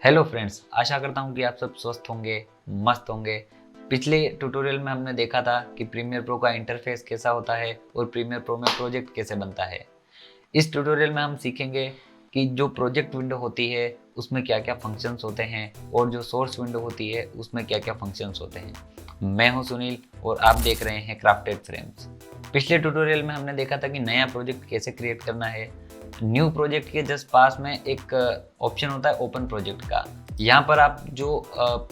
Hello friends, आशा करता हूँ कि आप सब स्वस्थ होंगे, मस्त होंगे। पिछले ट्यूटोरियल में हमने देखा था कि प्रीमियर प्रो का इंटरफेस कैसा होता है और प्रीमियर प्रो में प्रोजेक्ट कैसे बनता है। इस ट्यूटोरियल में हम सीखेंगे कि जो प्रोजेक्ट विंडो होती है उसमें क्या क्या फंक्शंस होते हैं और जो सोर्स विंडो होती है उसमें क्या क्या फंक्शंस होते हैं। मैं हूं सुनील और आप देख रहे हैं क्राफ्टेड फ्रेम्स। पिछले ट्यूटोरियल में हमने देखा था कि नया प्रोजेक्ट कैसे क्रिएट करना है। न्यू प्रोजेक्ट के जस्ट पास में एक ऑप्शन होता है ओपन प्रोजेक्ट का। यहाँ पर आप जो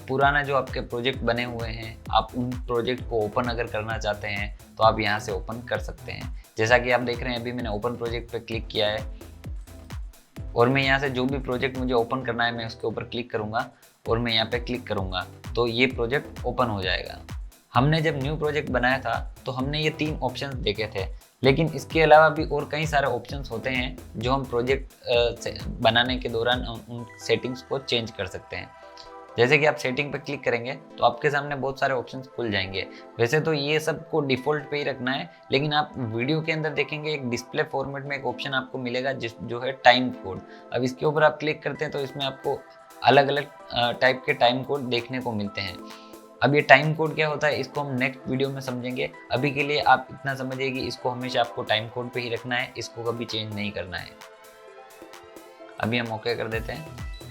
पुराना जो आपके प्रोजेक्ट बने हुए हैं, आप उन प्रोजेक्ट को ओपन अगर करना चाहते हैं तो आप यहाँ से ओपन कर सकते हैं। जैसा कि आप देख रहे हैं, अभी मैंने ओपन प्रोजेक्ट पे क्लिक किया है और मैं यहाँ से जो भी प्रोजेक्ट मुझे ओपन करना है मैं उसके ऊपर क्लिक करूँगा और मैं यहाँ पे क्लिक करूँगा तो ये प्रोजेक्ट ओपन हो जाएगा। हमने जब न्यू प्रोजेक्ट बनाया था तो हमने ये 3 ऑप्शंस देखे थे, लेकिन इसके अलावा भी और कई सारे ऑप्शंस होते हैं जो हम प्रोजेक्ट बनाने के दौरान उन सेटिंग्स को चेंज कर सकते हैं। जैसे कि आप सेटिंग पर क्लिक करेंगे तो आपके सामने बहुत सारे ऑप्शंस खुल जाएंगे। वैसे तो ये सब को डिफ़ॉल्ट पे ही रखना है, लेकिन आप वीडियो के अंदर देखेंगे एक डिस्प्ले फॉर्मेट में एक ऑप्शन आपको मिलेगा जो है टाइम कोड। अब इसके ऊपर आप क्लिक करते हैं तो इसमें आपको अलग अलग टाइप के टाइम कोड देखने को मिलते हैं। अब ये टाइम कोड क्या होता है इसको हम नेक्स्ट वीडियो में समझेंगे। अभी के लिए आप इतना समझिए कि इसको हमेशा आपको टाइम कोड पे ही रखना है, इसको कभी चेंज नहीं करना है। अभी हम ओके कर देते हैं,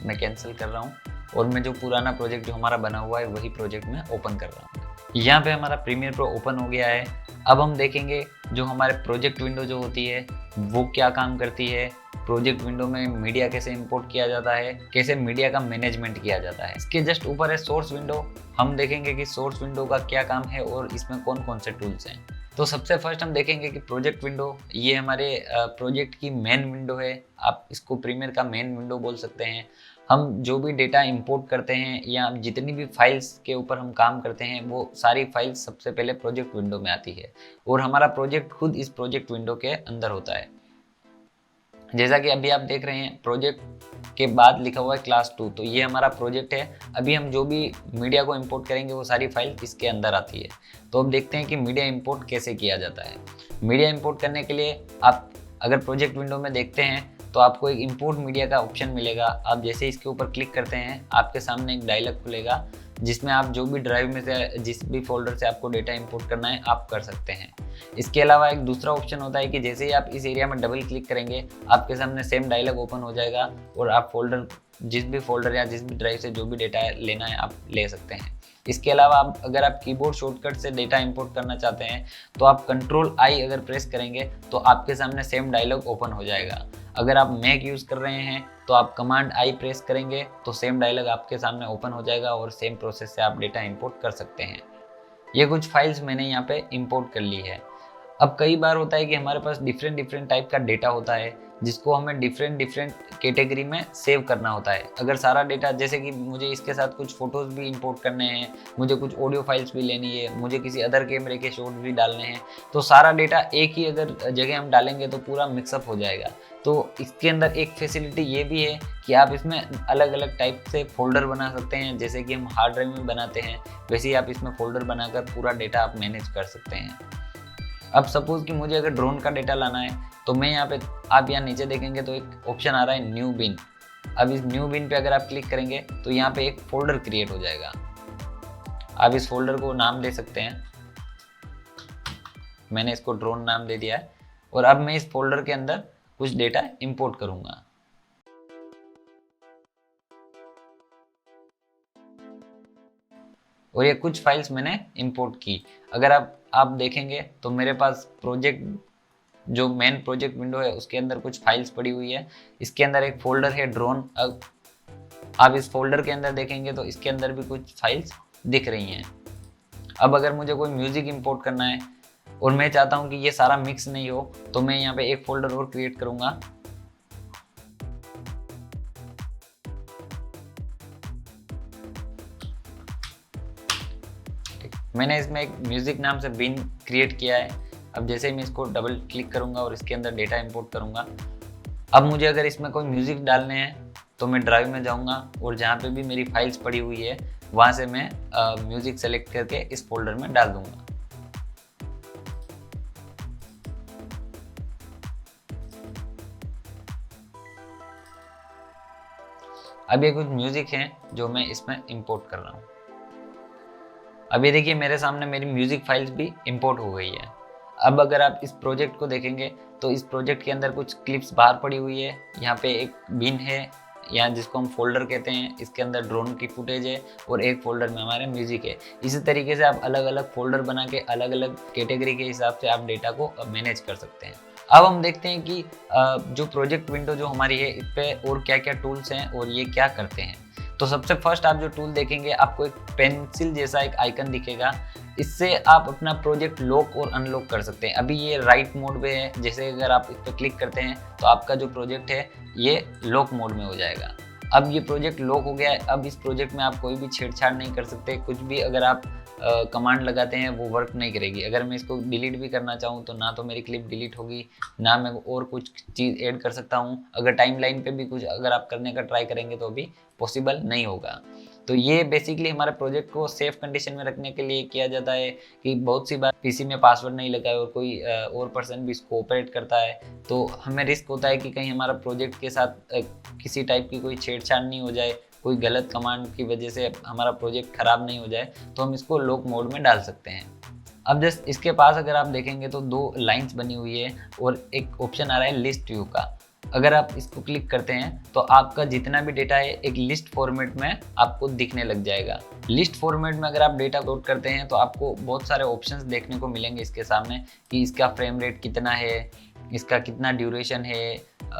मैं कैंसिल कर रहा हूँ और मैं जो पुराना प्रोजेक्ट जो हमारा बना हुआ है वही प्रोजेक्ट में ओपन कर रहा हूँ। यहाँ पे हमारा प्रीमियर प्रो ओपन हो गया है। अब हम देखेंगे जो हमारे प्रोजेक्ट विंडो जो होती है वो क्या काम करती है, प्रोजेक्ट विंडो में मीडिया कैसे इंपोर्ट किया जाता है, कैसे मीडिया का मैनेजमेंट किया जाता है। इसके जस्ट ऊपर है सोर्स विंडो। हम देखेंगे कि सोर्स विंडो का क्या काम है और इसमें कौन कौन से टूल्स हैं। तो सबसे फर्स्ट हम देखेंगे कि प्रोजेक्ट विंडो ये हमारे प्रोजेक्ट की मेन विंडो है। आप इसको प्रीमियर का मेन विंडो बोल सकते हैं। हम जो भी डेटा इंपोर्ट करते हैं या जितनी भी फाइल्स के ऊपर हम काम करते हैं वो सारी फाइल्स सबसे पहले प्रोजेक्ट विंडो में आती है और हमारा प्रोजेक्ट खुद इस प्रोजेक्ट विंडो के अंदर होता है। जैसा कि अभी आप देख रहे हैं प्रोजेक्ट के बाद लिखा हुआ है क्लास 2, तो ये हमारा प्रोजेक्ट है। अभी हम जो भी मीडिया को इंपोर्ट करेंगे वो सारी फाइल इसके अंदर आती है। तो अब देखते हैं कि मीडिया इंपोर्ट कैसे किया जाता है। मीडिया इंपोर्ट करने के लिए आप अगर प्रोजेक्ट विंडो में देखते हैं तो आपको एक इंपोर्ट मीडिया का ऑप्शन मिलेगा। आप जैसे इसके ऊपर क्लिक करते हैं आपके सामने एक डायलॉग खुलेगा जिसमें आप जो भी ड्राइव में से जिस भी फोल्डर से आपको डेटा इंपोर्ट करना है आप कर सकते हैं। इसके अलावा एक दूसरा ऑप्शन होता है कि जैसे ही आप इस एरिया में डबल क्लिक करेंगे आपके सामने सेम डायलॉग ओपन हो जाएगा और आप जिस भी फोल्डर या जिस भी ड्राइव से जो भी डेटा लेना है आप ले सकते हैं। इसके अलावा अगर आप कीबोर्ड शॉर्टकट से डेटा इंपोर्ट करना चाहते हैं तो आप कंट्रोल आई अगर प्रेस करेंगे तो आपके सामने सेम डायलॉग ओपन हो जाएगा। अगर आप मैक यूज़ कर रहे हैं तो आप कमांड आई प्रेस करेंगे तो सेम डायलॉग आपके सामने ओपन हो जाएगा और सेम प्रोसेस से आप डेटा इंपोर्ट कर सकते हैं। ये कुछ फाइल्स मैंने यहाँ पे इंपोर्ट कर ली है। अब कई बार होता है कि हमारे पास डिफरेंट डिफरेंट टाइप का डेटा होता है जिसको हमें डिफरेंट डिफरेंट कैटेगरी में सेव करना होता है। अगर सारा डेटा, जैसे कि मुझे इसके साथ कुछ फोटोज़ भी इंपोर्ट करने हैं, मुझे कुछ ऑडियो फाइल्स भी लेनी है, मुझे किसी अदर कैमरे के शॉट भी डालने हैं, तो सारा डेटा एक ही अगर जगह हम डालेंगे तो पूरा मिक्सअप हो जाएगा। तो इसके अंदर एक फैसिलिटी ये भी है कि आप इसमें अलग अलग टाइप से फोल्डर बना सकते हैं। जैसे कि हम हार्ड ड्राइव में बनाते हैं वैसे ही आप इसमें फोल्डर बनाकर पूरा डेटा आप मैनेज कर सकते हैं। अब सपोज कि मुझे अगर ड्रोन का डेटा लाना है तो मैं यहाँ पे, आप यहाँ नीचे देखेंगे तो एक ऑप्शन आ रहा है न्यू बिन। अब इस न्यू बिन पे अगर आप क्लिक करेंगे तो यहाँ पे एक फोल्डर क्रिएट हो जाएगा। आप इस फोल्डर को नाम दे सकते हैं। मैंने इसको ड्रोन नाम दे दिया है और अब मैं इस फोल्डर के अंदर कुछ डेटा इंपोर्ट करूंगा। और ये कुछ फाइल्स मैंने इंपोर्ट की। अगर आप देखेंगे तो मेरे पास प्रोजेक्ट जो मेन प्रोजेक्ट विंडो है उसके अंदर कुछ फाइल्स पड़ी हुई है। इसके अंदर एक फोल्डर है ड्रोन। अब आप इस फोल्डर के अंदर देखेंगे तो इसके अंदर भी कुछ फाइल्स दिख रही हैं। अब अगर मुझे कोई म्यूजिक इंपोर्ट करना है और मैं चाहता हूं कि ये सारा मिक्स नहीं हो तो मैं यहाँ पे एक फोल्डर और क्रिएट करूंगा। मैंने इसमें एक म्यूजिक नाम से बिन क्रिएट किया है। अब जैसे ही मैं इसको डबल क्लिक करूंगा और इसके अंदर डेटा इंपोर्ट करूंगा, अब मुझे अगर इसमें कोई म्यूजिक डालने हैं तो मैं ड्राइव में जाऊंगा और जहाँ पे भी मेरी फाइल्स पड़ी हुई है वहाँ से मैं म्यूजिक सेलेक्ट करके इस फोल्डर में डाल दूंगा। अब ये कुछ म्यूजिक है जो मैं इसमें इंपोर्ट कर रहा हूँ। अब ये देखिए मेरे सामने मेरी म्यूजिक फाइल्स भी इंपोर्ट हो गई है। अब अगर आप इस प्रोजेक्ट को देखेंगे तो इस प्रोजेक्ट के अंदर कुछ क्लिप्स बाहर पड़ी हुई है। यहाँ पे एक बिन है, या जिसको हम फोल्डर कहते हैं, इसके अंदर ड्रोन की फुटेज है और एक फोल्डर में हमारे म्यूजिक है। इसी तरीके से आप अलग अलग फोल्डर बना के अलग अलग कैटेगरी के हिसाब से आप डेटा को मैनेज कर सकते हैं। अब हम देखते हैं कि जो प्रोजेक्ट विंडो जो हमारी है इस पे और क्या क्या टूल्स हैं और ये क्या करते हैं। तो सबसे फर्स्ट आप जो टूल देखेंगे आपको एक पेंसिल जैसा एक आइकन दिखेगा। इससे आप अपना प्रोजेक्ट लॉक और अनलॉक कर सकते हैं। अभी ये राइट मोड पे है, जैसे अगर आप इस पर क्लिक करते हैं तो आपका जो प्रोजेक्ट है ये लॉक मोड में हो जाएगा। अब ये प्रोजेक्ट लॉक हो गया है। अब इस प्रोजेक्ट में आप कोई भी छेड़छाड़ नहीं कर सकते। कुछ भी अगर आप कमांड लगाते हैं वो वर्क नहीं करेगी। अगर मैं इसको डिलीट भी करना चाहूँ तो ना तो मेरी क्लिप डिलीट होगी, ना मैं और कुछ चीज़ ऐड कर सकता हूँ। अगर टाइमलाइन पे भी कुछ अगर आप करने का ट्राई करेंगे तो भी पॉसिबल नहीं होगा। तो ये बेसिकली हमारे प्रोजेक्ट को सेफ कंडीशन में रखने के लिए किया जाता है कि बहुत सी बार पीसी में पासवर्ड नहीं लगा है और कोई और पर्सन भी इसको ऑपरेट करता है तो हमें रिस्क होता है कि कहीं हमारा प्रोजेक्ट के साथ किसी टाइप की कोई छेड़छाड़ नहीं हो जाए, कोई गलत कमांड की वजह से हमारा प्रोजेक्ट खराब नहीं हो जाए, तो हम इसको लॉक मोड में डाल सकते हैं। अब जस्ट इसके पास अगर आप देखेंगे तो 2 लाइंस बनी हुई है और एक ऑप्शन आ रहा है लिस्ट व्यू का। अगर आप इसको क्लिक करते हैं तो आपका जितना भी डेटा है एक लिस्ट फॉर्मेट में आपको दिखने लग जाएगा। लिस्ट फॉर्मेट में अगर आप डेटा लोड करते हैं तो आपको बहुत सारे ऑप्शंस देखने को मिलेंगे इसके सामने कि इसका फ्रेम रेट कितना है, इसका कितना ड्यूरेशन है,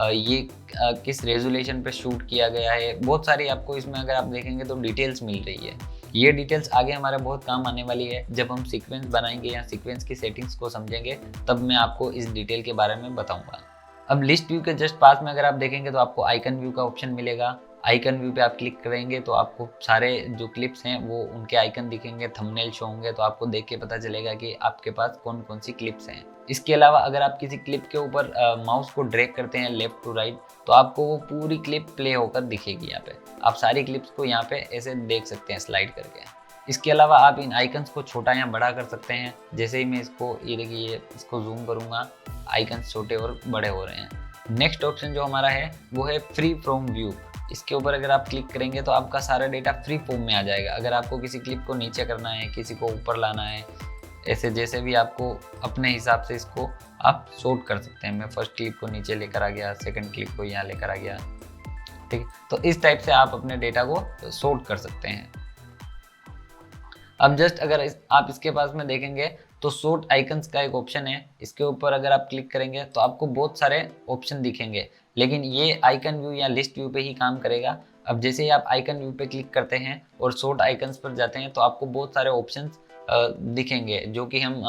ये किस रेजोल्यूशन पे शूट किया गया है। बहुत सारी आपको इसमें अगर आप देखेंगे तो डिटेल्स मिल रही है। ये डिटेल्स आगे हमारे बहुत काम आने वाली है। जब हम सीक्वेंस बनाएंगे या सीक्वेंस की सेटिंग्स को समझेंगे तब मैं आपको इस डिटेल के बारे में बताऊंगा। अब लिस्ट व्यू के जस्ट पास में अगर आप देखेंगे तो आपको आइकन व्यू का ऑप्शन मिलेगा। आइकन व्यू पे आप क्लिक करेंगे तो आपको सारे जो क्लिप्स हैं वो उनके आइकन दिखेंगे, थंबनेल शो होंगे, तो आपको देख के पता चलेगा कि आपके पास कौन कौन सी क्लिप्स हैं। इसके अलावा अगर आप किसी क्लिप के ऊपर माउस को ड्रैग करते हैं लेफ्ट टू राइट तो आपको वो पूरी क्लिप प्ले होकर दिखेगी। यहाँ पे आप सारी क्लिप्स को यहाँ पे ऐसे देख सकते हैं स्लाइड करके। इसके अलावा आप इन आइकन्स को छोटा या बड़ा कर सकते हैं। जैसे ही मैं इसको ये देखिए इसको जूम करूंगा, आइकन्स छोटे और बड़े हो रहे हैं। नेक्स्ट ऑप्शन जो हमारा है वो है फ्री फ्रॉम व्यू। इसके ऊपर अगर आप क्लिक करेंगे तो आपका सारा डेटा फ्री फॉर्म में आ जाएगा। अगर आपको किसी क्लिप को नीचे करना है, किसी को ऊपर लाना है, ऐसे जैसे भी आपको अपने हिसाब से इसको आप सॉर्ट कर सकते हैं। मैं फर्स्ट क्लिप को नीचे लेकर आ गया, सेकंड क्लिप को यहाँ लेकर आ गया, ठीक है। तो इस टाइप से आप अपने डेटा को सॉर्ट कर सकते हैं। अब जस्ट अगर आप इसके पास में देखेंगे तो सॉर्ट आइकन्स का एक ऑप्शन है। इसके ऊपर अगर आप क्लिक करेंगे तो आपको बहुत सारे ऑप्शन दिखेंगे, लेकिन ये आइकन व्यू या लिस्ट व्यू पे ही काम करेगा। अब जैसे ही आप आइकन व्यू पे क्लिक करते हैं और सॉर्ट आइकन्स पर जाते हैं तो आपको बहुत सारे ऑप्शंस दिखेंगे जो कि हम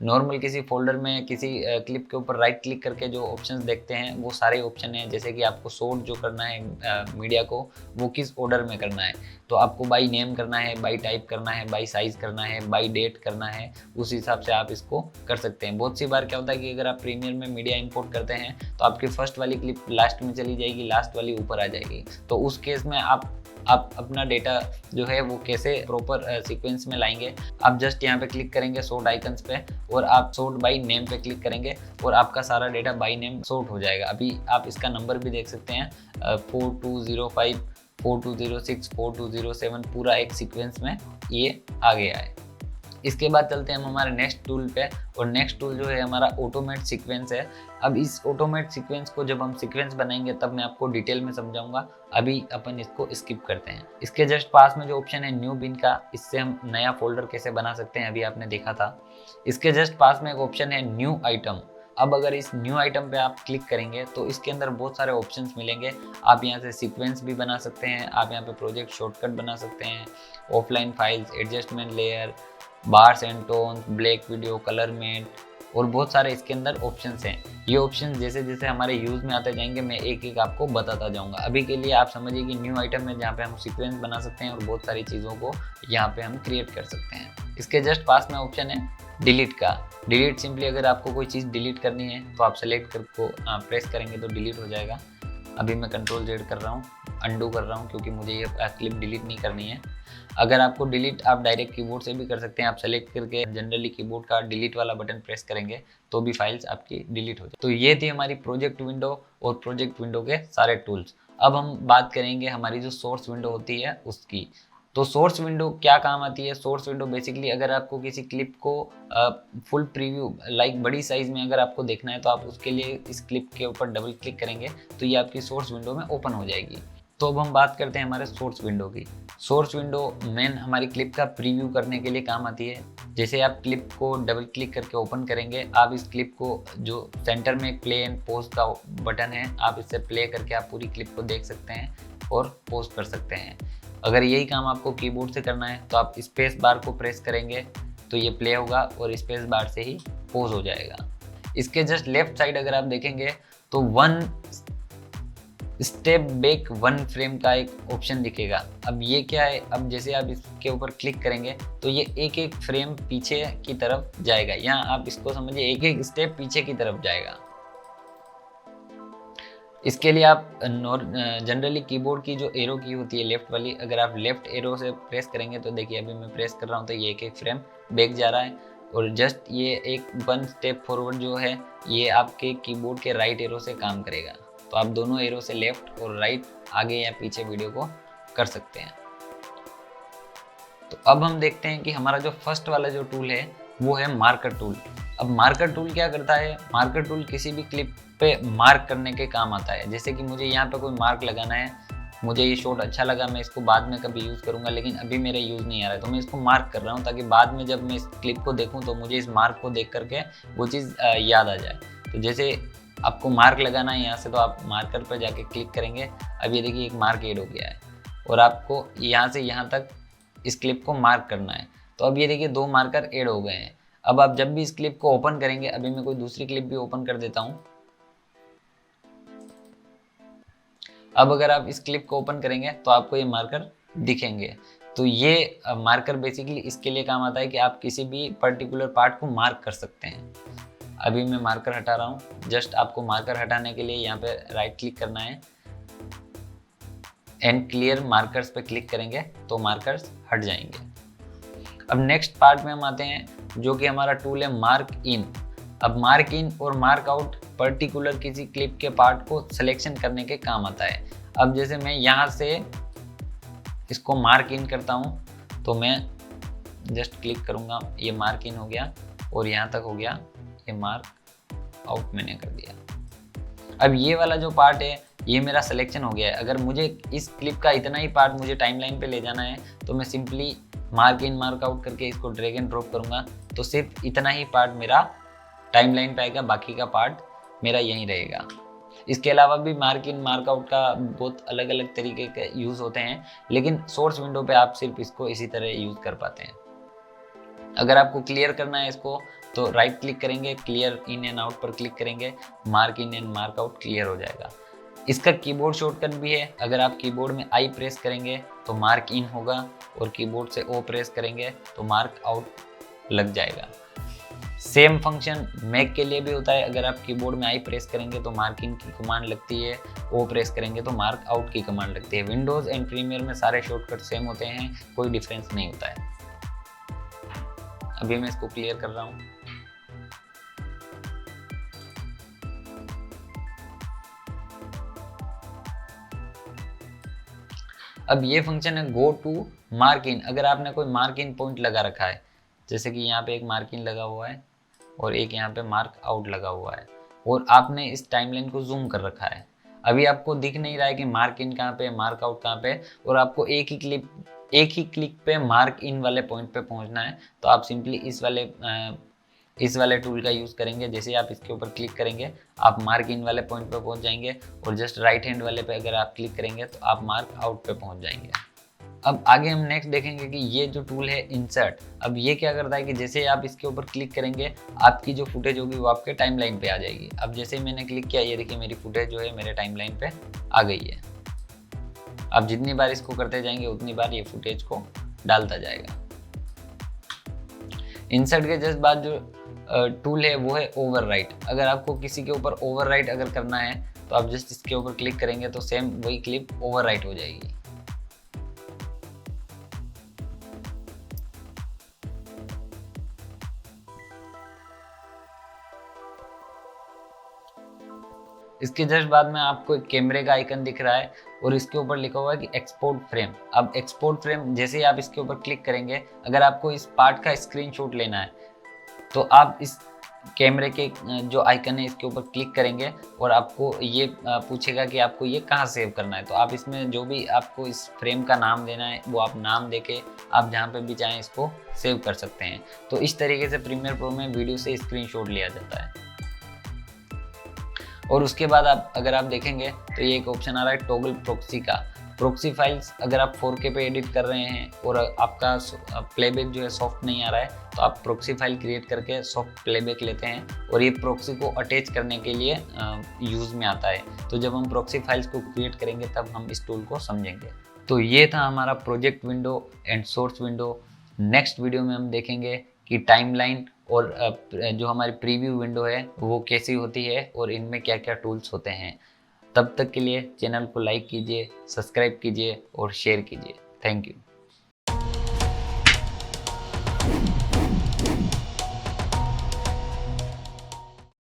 नॉर्मल किसी फोल्डर में किसी क्लिप के ऊपर राइट क्लिक करके जो ऑप्शंस देखते हैं वो सारे ऑप्शन हैं। जैसे कि आपको सॉर्ट जो करना है मीडिया को वो किस ऑर्डर में करना है, तो आपको बाई नेम करना है, बाई टाइप करना है, बाई साइज करना है, बाई डेट करना है, उस हिसाब से आप इसको कर सकते हैं। बहुत सी बार क्या होता है कि अगर आप प्रीमियर में मीडिया इंपोर्ट करते हैं तो आपकी फर्स्ट वाली क्लिप लास्ट में चली जाएगी, लास्ट वाली ऊपर आ जाएगी। तो उस केस में आप अपना डेटा जो है वो कैसे प्रॉपर सीक्वेंस में लाएंगे। आप जस्ट यहाँ पे क्लिक करेंगे सॉर्ट आइकन्स पे और आप सॉर्ट बाय नेम पे क्लिक करेंगे और आपका सारा डेटा बाय नेम सॉर्ट हो जाएगा। अभी आप इसका नंबर भी देख सकते हैं 4205, 4206, 4207 पूरा एक सीक्वेंस में ये आ गया है। इसके बाद चलते हैं हम हमारे नेक्स्ट टूल पे और नेक्स्ट टूल जो है हमारा ऑटोमेट सीक्वेंस है। अब इस ऑटोमेट सीक्वेंस को जब हम सीक्वेंस बनाएंगे तब मैं आपको डिटेल में समझाऊंगा। अभी अपन इसको स्किप करते हैं। इसके जस्ट पास में जो ऑप्शन है न्यू बिन का, इससे हम नया फोल्डर कैसे बना सकते हैं अभी आपने देखा था। इसके जस्ट पास में एक ऑप्शन है न्यू आइटम। अब अगर इस न्यू आइटम पे आप क्लिक करेंगे तो इसके अंदर बहुत सारे ऑप्शंस मिलेंगे। आप यहाँ से सीक्वेंस भी बना सकते हैं, आप यहाँ पे प्रोजेक्ट शॉर्टकट बना सकते हैं, offline files, adjustment layer, bars and tones, black video, colour matte और बहुत सारे इसके अंदर ऑप्शंस हैं। ये ऑप्शंस जैसे जैसे हमारे यूज़ में आते जाएंगे मैं एक एक आपको बताता जाऊंगा। अभी के लिए आप समझिए कि न्यू आइटम है जहाँ पे हम सीक्वेंस बना सकते हैं और बहुत सारी चीज़ों को यहाँ पे हम क्रिएट कर सकते हैं। इसके जस्ट पास में ऑप्शन है डिलीट का। डिलीट सिंपली अगर आपको कोई चीज़ डिलीट करनी है तो आप सेलेक्ट कर को प्रेस करेंगे तो डिलीट हो जाएगा। अभी मैं कंट्रोल जेड कर रहा हूँ, अंडू कर रहा हूँ क्योंकि मुझे ये क्लिप डिलीट नहीं करनी है। अगर आपको डिलीट आप डायरेक्ट कीबोर्ड से भी कर सकते हैं। आप सेलेक्ट करके जनरली कीबोर्ड का डिलीट वाला बटन प्रेस करेंगे तो भी फाइल्स आपकी डिलीट हो जाए। तो ये थी हमारी प्रोजेक्ट विंडो और प्रोजेक्ट विंडो के सारे टूल्स। अब हम बात करेंगे हमारी जो सोर्स विंडो होती है उसकी। तो सोर्स विंडो क्या काम आती है? सोर्स विंडो बेसिकली अगर आपको किसी क्लिप को फुल प्रीव्यू लाइक बड़ी साइज में अगर आपको देखना है तो आप उसके लिए इस क्लिप के ऊपर डबल क्लिक करेंगे तो ये आपकी सोर्स विंडो में ओपन हो जाएगी। तो अब हम बात करते हैं हमारे सोर्स विंडो की। सोर्स विंडो मेन हमारी क्लिप का प्रीव्यू करने के लिए काम आती है। जैसे आप क्लिप को डबल क्लिक करके ओपन करेंगे, आप इस क्लिप को जो सेंटर में प्ले एंड पॉज का बटन है, आप इससे प्ले करके आप पूरी क्लिप को देख सकते हैं और पॉज कर सकते हैं। अगर यही काम आपको कीबोर्ड से करना है तो आप स्पेस बार को प्रेस करेंगे तो ये प्ले होगा और स्पेस बार से ही पॉज हो जाएगा। इसके जस्ट लेफ्ट साइड अगर आप देखेंगे तो one step back one frame का एक ऑप्शन दिखेगा। अब ये क्या है? अब जैसे आप इसके ऊपर क्लिक करेंगे तो ये एक एक फ्रेम पीछे की तरफ जाएगा, या आप इसको समझिए एक एक स्टेप पीछे की तरफ जाएगा। इसके लिए आप जनरली कीबोर्ड की जो एरो की होती है लेफ्ट वाली, अगर आप लेफ्ट एरो से प्रेस करेंगे तो देखिए अभी मैं प्रेस कर रहा हूँ तो ये एक एक फ्रेम बैक जा रहा है, और जस्ट ये एक वन स्टेप फॉरवर्ड जो है ये आपके कीबोर्ड के राइट एरो से काम करेगा। तो आप दोनों एरो से लेफ्ट और राइट आगे या पीछे वीडियो को कर सकते हैं। तो अब हम देखते हैं कि हमारा जो फर्स्ट वाला जो टूल है वो है मार्कर टूल। अब मार्कर टूल क्या करता है? मार्कर टूल किसी भी क्लिप पे मार्क करने के काम आता है। जैसे कि मुझे यहाँ पे कोई मार्क लगाना है, मुझे ये शॉट अच्छा लगा, मैं इसको बाद में कभी यूज़ करूँगा, लेकिन अभी मेरा यूज़ नहीं आ रहा है तो मैं इसको मार्क कर रहा हूँ ताकि बाद में जब मैं इस क्लिप को देखूँ तो मुझे इस मार्क को देख करके वो चीज़ याद आ जाए। तो जैसे आपको मार्क लगाना है यहाँ से तो आप मार्कर पर जाके क्लिक करेंगे। अब ये देखिए एक मार्क ऐड हो गया है और आपको यहाँ से यहाँ तक इस क्लिप को मार्क करना है। तो अब ये देखिए दो मार्कर ऐड हो गए हैं। अब आप जब भी इस क्लिप को ओपन करेंगे, अभी मैं कोई दूसरी क्लिप भी ओपन कर देता हूँ। अब अगर आप इस क्लिप को ओपन करेंगे तो आपको ये मार्कर दिखेंगे। तो ये मार्कर बेसिकली इसके लिए काम आता है कि आप किसी भी पर्टिकुलर पार्ट को मार्क कर सकते हैं। अभी मैं मार्कर हटा रहा हूँ। जस्ट आपको मार्कर हटाने के लिए यहाँ पे राइट क्लिक करना है एंड क्लियर मार्कर्स पे क्लिक करेंगे तो मार्कर्स हट जाएंगे। अब नेक्स्ट पार्ट में हम आते हैं जो कि हमारा टूल है मार्क इन। अब मार्क इन और मार्क आउट पर्टिकुलर किसी क्लिप के पार्ट को सिलेक्शन करने के काम आता है। अब जैसे मैं यहाँ से इसको मार्क इन करता हूँ तो मैं जस्ट क्लिक करूँगा, ये मार्क इन हो गया और यहाँ तक हो गया, ये मार्क आउट मैंने कर दिया। अब ये वाला जो पार्ट है ये मेरा सिलेक्शन हो गया है। अगर मुझे इस क्लिप का इतना ही पार्ट मुझे टाइमलाइन पे ले जाना है तो मैं simply mark in mark out करके इसको ड्रैग एंड ड्रॉप करूँगा तो सिर्फ इतना ही पार्ट मेरा टाइमलाइन पे आएगा, बाकी का पार्ट मेरा यहीं रहेगा। इसके अलावा भी मार्क इन मार्क आउट का बहुत अलग अलग तरीके के यूज़ होते हैं, लेकिन सोर्स विंडो पे आप सिर्फ इसको इसी तरह यूज़ कर पाते हैं। अगर आपको क्लियर करना है इसको तो राइट क्लिक करेंगे, क्लियर इन एंड आउट पर क्लिक करेंगे, mark in and mark out clear हो जाएगा। इसका कीबोर्ड शॉर्टकट भी है। अगर आप कीबोर्ड में आई प्रेस करेंगे तो मार्क इन होगा और कीबोर्ड से ओ प्रेस करेंगे तो मार्क आउट लग जाएगा। सेम फंक्शन मैक के लिए भी होता है। अगर आप कीबोर्ड में आई प्रेस करेंगे तो मार्क इन की कमांड लगती है, ओ प्रेस करेंगे तो मार्क आउट की कमांड लगती है। विंडोज़ एंड प्रीमियर में सारे शॉर्टकट सेम होते हैं, कोई डिफरेंस नहीं होता है। अभी मैं इसको क्लियर कर रहा हूँ। अब ये फंक्शन है गो टू मार्क इन। अगर आपने कोई मार्क इन पॉइंट लगा रखा है, जैसे कि यहाँ पे एक मार्क इन लगा हुआ है और एक यहाँ पे मार्क आउट लगा हुआ है और आपने इस टाइमलाइन को जूम कर रखा है, अभी आपको दिख नहीं रहा है कि मार्क इन कहाँ पे मार्क आउट कहाँ पे, और आपको एक ही क्लिक पे मार्क इन वाले पॉइंट पे पहुँचना है तो आप सिंपली इस वाले टूल का यूज़ करेंगे। जैसे आप इसके ऊपर क्लिक करेंगे आप मार्क इन वाले पॉइंट पे पहुंच जाएंगे और जस्ट राइट हैंड वाले पे अगर आप क्लिक करेंगे तो आप मार्क आउट पे पहुंच जाएंगे। अब आगे हम नेक्स्ट देखेंगे कि ये जो टूल है इंसर्ट। अब ये क्या करता है कि जैसे आप इसके ऊपर क्लिक करेंगे आपकी जो फुटेज होगी वो आपके टाइमलाइन पे आ जाएगी। अब जैसे मैंने क्लिक किया ये देखिए मेरी फुटेज जो है मेरे टाइमलाइन पे आ गई है। आप जितनी बार इसको करते जाएंगे उतनी बार ये फुटेज को डालता जाएगा। इंसर्ट के जस्ट बाद जो टूल है वो है ओवरराइट। अगर आपको किसी के ऊपर ओवरराइट अगर करना है तो आप जस्ट इसके ऊपर क्लिक करेंगे तो सेम वही क्लिप ओवरराइट हो जाएगी। इसके जस्ट बाद में आपको एक कैमरे का आइकन दिख रहा है और इसके ऊपर लिखा हुआ है कि एक्सपोर्ट फ्रेम। अब एक्सपोर्ट फ्रेम जैसे ही आप इसके ऊपर क्लिक करेंगे, अगर आपको इस पार्ट का स्क्रीनशॉट लेना है तो आप इस कैमरे के जो आइकन है इसके ऊपर क्लिक करेंगे और आपको ये पूछेगा कि आपको ये कहाँ सेव करना है। तो आप इसमें जो भी आपको इस फ्रेम का नाम देना है वो आप नाम देके आप जहाँ पे भी चाहें इसको सेव कर सकते हैं। तो इस तरीके से प्रीमियर प्रो में वीडियो से स्क्रीनशॉट लिया जाता है। और उसके बाद आप अगर आप देखेंगे तो ये एक ऑप्शन आ रहा है टॉगल प्रॉक्सी का। प्रॉक्सी फाइल्स अगर आप 4K पे एडिट कर रहे हैं और आपका प्लेबैक जो है सॉफ्ट नहीं आ रहा है, तो आप प्रॉक्सी फाइल क्रिएट करके सॉफ्ट प्लेबैक लेते हैं और ये प्रॉक्सी को अटैच करने के लिए यूज़ में आता है। तो जब हम प्रॉक्सी फाइल्स को क्रिएट करेंगे तब हम इस टूल को समझेंगे। तो ये था हमारा project window and source window. Next video में हम देखेंगे कि टाइमलाइन और जो हमारी प्रीव्यू विंडो है वो कैसी होती है और इनमें क्या क्या टूल्स होते हैं। तब तक के लिए चैनल को लाइक कीजिए, सब्सक्राइब कीजिए और शेयर कीजिए। Thank you.